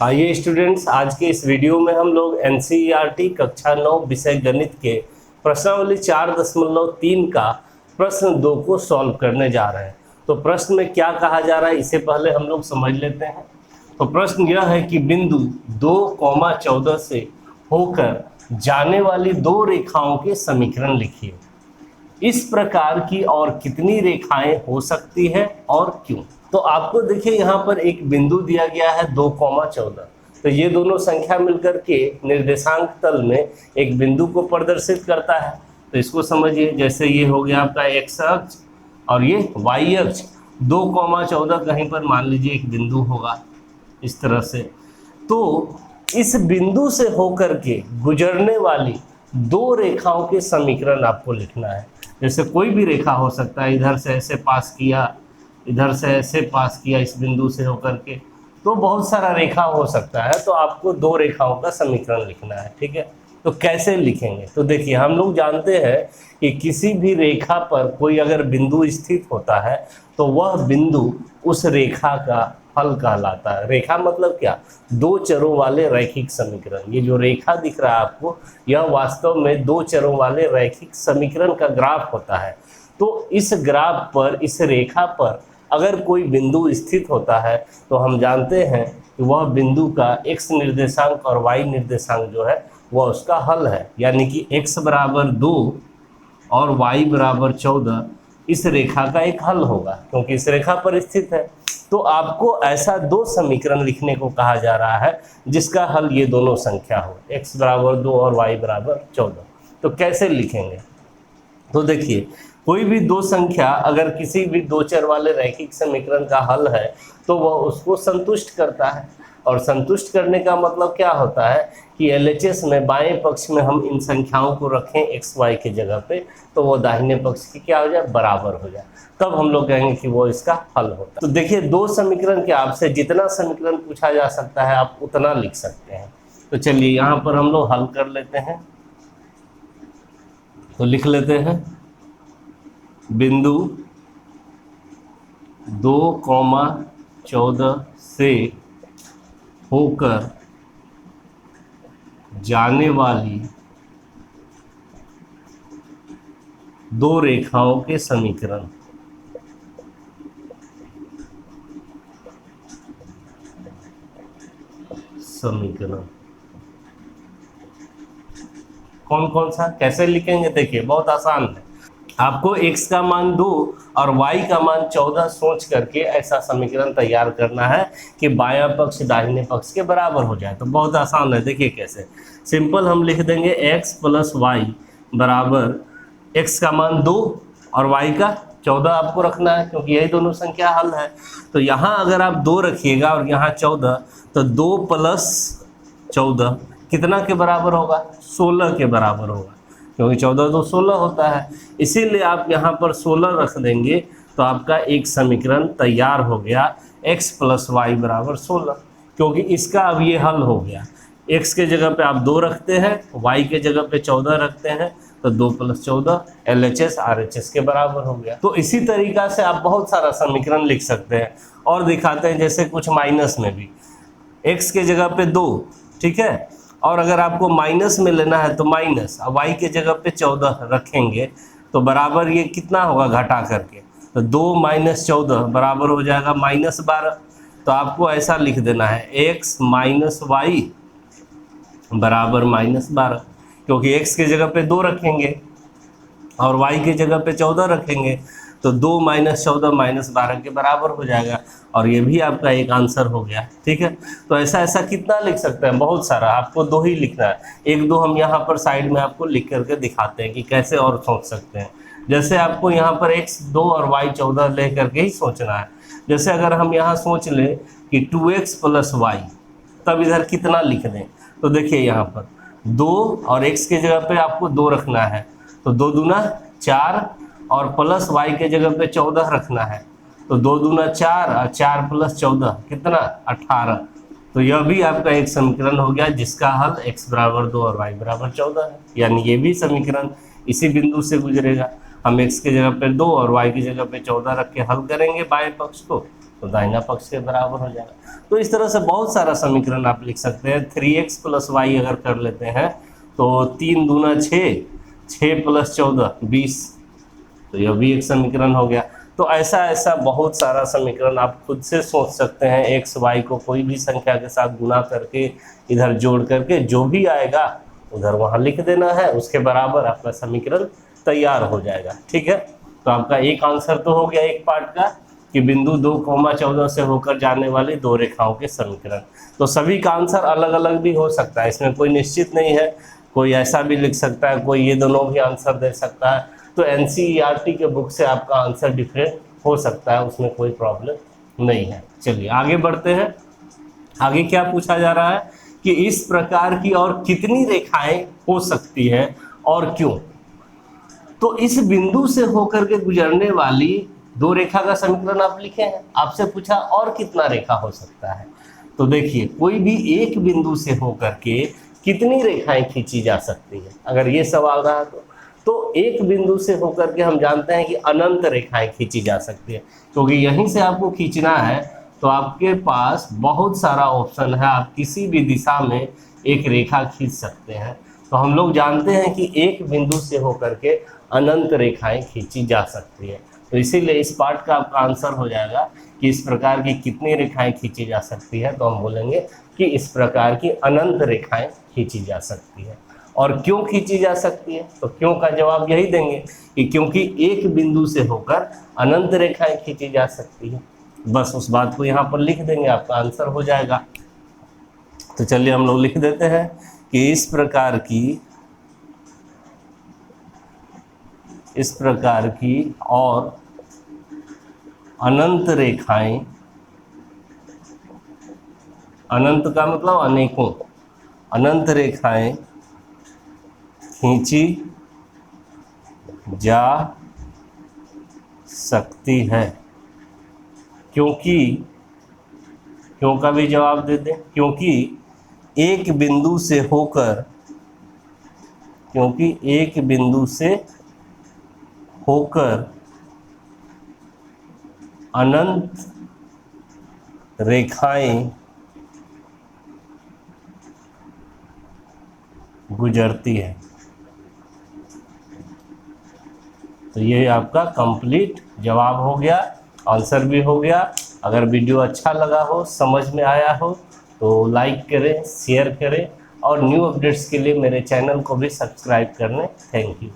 आइए स्टूडेंट्स, आज के इस वीडियो में हम लोग एनसीईआरटी कक्षा 9 विषय गणित के प्रश्नावली 4.3 का प्रश्न 2 को सॉल्व करने जा रहे हैं। तो प्रश्न में क्या कहा जा रहा है इससे पहले हम लोग समझ लेते हैं। तो प्रश्न यह है कि बिंदु 2,14 से होकर जाने वाली दो रेखाओं के समीकरण लिखिए। इस प्रकार की और कितनी रेखाएं हो सकती है और क्यों। तो आपको देखिए यहाँ पर एक बिंदु दिया गया है 2,14। तो ये दोनों संख्या मिलकर के निर्देशांक तल में एक बिंदु को प्रदर्शित करता है। तो इसको समझिए, जैसे ये हो गया आपका x अक्ष और ये y अक्ष। 2,14 कहीं पर मान लीजिए एक बिंदु होगा इस तरह से। तो इस बिंदु से होकर के गुजरने वाली दो रेखाओं के समीकरण आपको लिखना है। जैसे कोई भी रेखा हो सकता है, इधर से ऐसे पास किया, इधर से ऐसे पास किया इस बिंदु से होकर के, तो बहुत सारा रेखा हो सकता है। तो आपको दो रेखाओं का समीकरण लिखना है, ठीक है। तो कैसे लिखेंगे, तो देखिए हम लोग जानते हैं कि किसी भी रेखा पर कोई अगर बिंदु स्थित होता है तो वह बिंदु उस रेखा का हल कहलाता है। रेखा मतलब क्या, दो चरों वाले रैखिक समीकरण। ये जो रेखा दिख रहा है आपको, यह वास्तव में दो चरों वाले रैखिक समीकरण का ग्राफ होता है। तो इस ग्राफ पर, इस रेखा पर अगर कोई बिंदु स्थित होता है तो हम जानते हैं कि वह बिंदु का x निर्देशांक और y निर्देशांक जो है वह उसका हल है। यानी कि x बराबर 2 और y बराबर 14 इस रेखा का एक हल होगा, क्योंकि इस रेखा पर स्थित है। तो आपको ऐसा दो समीकरण लिखने को कहा जा रहा है जिसका हल ये दोनों संख्या हो, x बराबर 2 और y बराबर 14। तो कैसे लिखेंगे, तो देखिए कोई भी दो संख्या अगर किसी भी दो चर वाले रैखिक समीकरण का हल है तो वह उसको संतुष्ट करता है। और संतुष्ट करने का मतलब क्या होता है कि एलएचएस में बाएं पक्ष में हम इन संख्याओं को रखें एक्स वाई के जगह पे, तो वो दाहिने पक्ष की क्या हो जाए, बराबर हो जाए। तब हम लोग कहेंगे कि वो इसका हल होता है। तो देखिए दो समीकरण के आपसे जितना समीकरण पूछा जा सकता है आप उतना लिख सकते हैं। तो चलिए यहाँ पर हम लोग हल कर लेते हैं। तो लिख लेते हैं बिंदु 2,14 से होकर जाने वाली दो रेखाओं के समीकरण। कौन कौन सा कैसे लिखेंगे, देखिए बहुत आसान है। आपको x का मान 2 और y का मान 14 सोच करके ऐसा समीकरण तैयार करना है कि बायां पक्ष दाहिने पक्ष के बराबर हो जाए। तो बहुत आसान है, देखिए कैसे। सिंपल हम लिख देंगे x प्लस वाई बराबर x का मान 2 और y का 14 आपको रखना है, क्योंकि यही दोनों संख्या हल है। तो यहाँ अगर आप 2 रखिएगा और यहाँ 14, तो 2 प्लस 14 कितना के बराबर होगा, 16 के बराबर होगा, क्योंकि 14 तो 16 होता है। इसीलिए आप यहाँ पर 16 रख देंगे तो आपका एक समीकरण तैयार हो गया, x प्लस वाई बराबर 16, क्योंकि इसका अब ये हल हो गया। x के जगह पे आप 2 रखते हैं, y के जगह पे 14 रखते हैं, तो 2 प्लस 14 LHS RHS के बराबर हो गया। तो इसी तरीका से आप बहुत सारा समीकरण लिख सकते हैं और दिखाते हैं, जैसे कुछ माइनस में भी x के जगह पे 2, ठीक है, और अगर आपको माइनस में लेना है तो माइनस, अब y के जगह पे 14 रखेंगे तो बराबर ये कितना होगा घटा करके, तो 2 माइनस 14 बराबर हो जाएगा -12। तो आपको ऐसा लिख देना है x माइनस वाई बराबर -12, क्योंकि x के जगह पे 2 रखेंगे और y के जगह पे 14 रखेंगे, तो 2 माइनस 14 -12 के बराबर हो जाएगा। और ये भी आपका एक आंसर हो गया, ठीक है। तो ऐसा ऐसा कितना लिख सकते हैं, बहुत सारा। आपको 2 ही लिखना है, 1-2 हम यहाँ पर साइड में आपको लिख करके दिखाते हैं कि कैसे और सोच सकते हैं। जैसे आपको यहाँ पर x 2 और y 14 ले करके ही सोचना है। जैसे अगर हम यहाँ सोच लें कि 2x प्लस y, तब इधर कितना लिख दें, तो देखिए यहाँ पर 2 और x के जगह पे आपको 2 रखना है, तो 2 दूना 4 और प्लस y के जगह पे 14 रखना है, तो 2 दूना 4 और 4 प्लस 14 कितना 18। तो यह भी आपका एक समीकरण हो गया जिसका हल x बराबर 2 और y बराबर 14 है। यानी ये भी समीकरण इसी बिंदु से गुजरेगा। हम x के जगह पे 2 और y की जगह पे 14 रख के हल करेंगे बाएं पक्ष को, तो दाहिना पक्ष के बराबर हो जाएगा। तो इस तरह से बहुत सारा समीकरण आप लिख सकते हैं। 3x + y अगर कर लेते हैं तो 3 दूना 6, 6 + 14 20, तो यह भी एक समीकरण हो गया। तो ऐसा बहुत सारा समीकरण आप खुद से सोच सकते हैं। एक्स वाई को कोई भी संख्या के साथ गुना करके इधर जोड़ करके जो भी आएगा उधर वहाँ लिख देना है, उसके बराबर आपका समीकरण तैयार हो जाएगा। ठीक है, तो आपका एक आंसर तो हो गया एक पार्ट का कि बिंदु 2,14 से होकर जाने वाली दो रेखाओं के समीकरण। तो सभी का आंसर अलग अलग भी हो सकता है, इसमें कोई निश्चित नहीं है। कोई ऐसा भी लिख सकता है, कोई ये दोनों भी आंसर दे सकता है। तो NCERT के बुक से आपका आंसर डिफरेंट हो सकता है, उसमें कोई प्रॉब्लम नहीं है। चलिए आगे बढ़ते हैं। आगे क्या पूछा जा रहा है कि इस प्रकार की और कितनी रेखाएं हो सकती हैं और क्यों। तो इस बिंदु से होकर के गुजरने वाली दो रेखा का समीकरण आप लिखे हैं। आपसे पूछा और कितना रेखा हो सकता है। तो देखिए कोई भी एक बिंदु से होकर के कितनी रेखाएं खींची जा सकती है, अगर ये सवाल रहा तो एक बिंदु से होकर के हम जानते हैं कि अनंत रेखाएं खींची जा सकती है, क्योंकि यहीं से आपको खींचना है तो आपके पास बहुत सारा ऑप्शन है, आप किसी भी दिशा में एक रेखा खींच सकते हैं। तो हम लोग जानते हैं कि एक बिंदु से होकर के अनंत रेखाएं खींची जा सकती है। तो इसीलिए इस पार्ट का आपका आंसर हो जाएगा कि इस प्रकार की कितनी रेखाएं खींची जा सकती है। तो हम बोलेंगे कि इस प्रकार की अनंत रेखाएं खींची जा सकती है। और क्यों खींची जा सकती है, तो क्यों का जवाब यही देंगे कि क्योंकि एक बिंदु से होकर अनंत रेखाएं खींची जा सकती है। बस उस बात को यहाँ पर लिख देंगे, आपका आंसर हो जाएगा। तो चलिए हम लोग लिख देते हैं कि इस प्रकार की और अनंत रेखाएं, अनंत का मतलब अनेकों, अनंत रेखाएं खींची जा सकती है। क्योंकि क्यों का भी जवाब दे दें, क्योंकि एक बिंदु से होकर अनंत रेखाएं गुजरती है। तो ये आपका कंप्लीट जवाब हो गया, आंसर भी हो गया। अगर वीडियो अच्छा लगा हो, समझ में आया हो तो लाइक करें, शेयर करें और न्यू अपडेट्स के लिए मेरे चैनल को भी सब्सक्राइब करने। Thank you.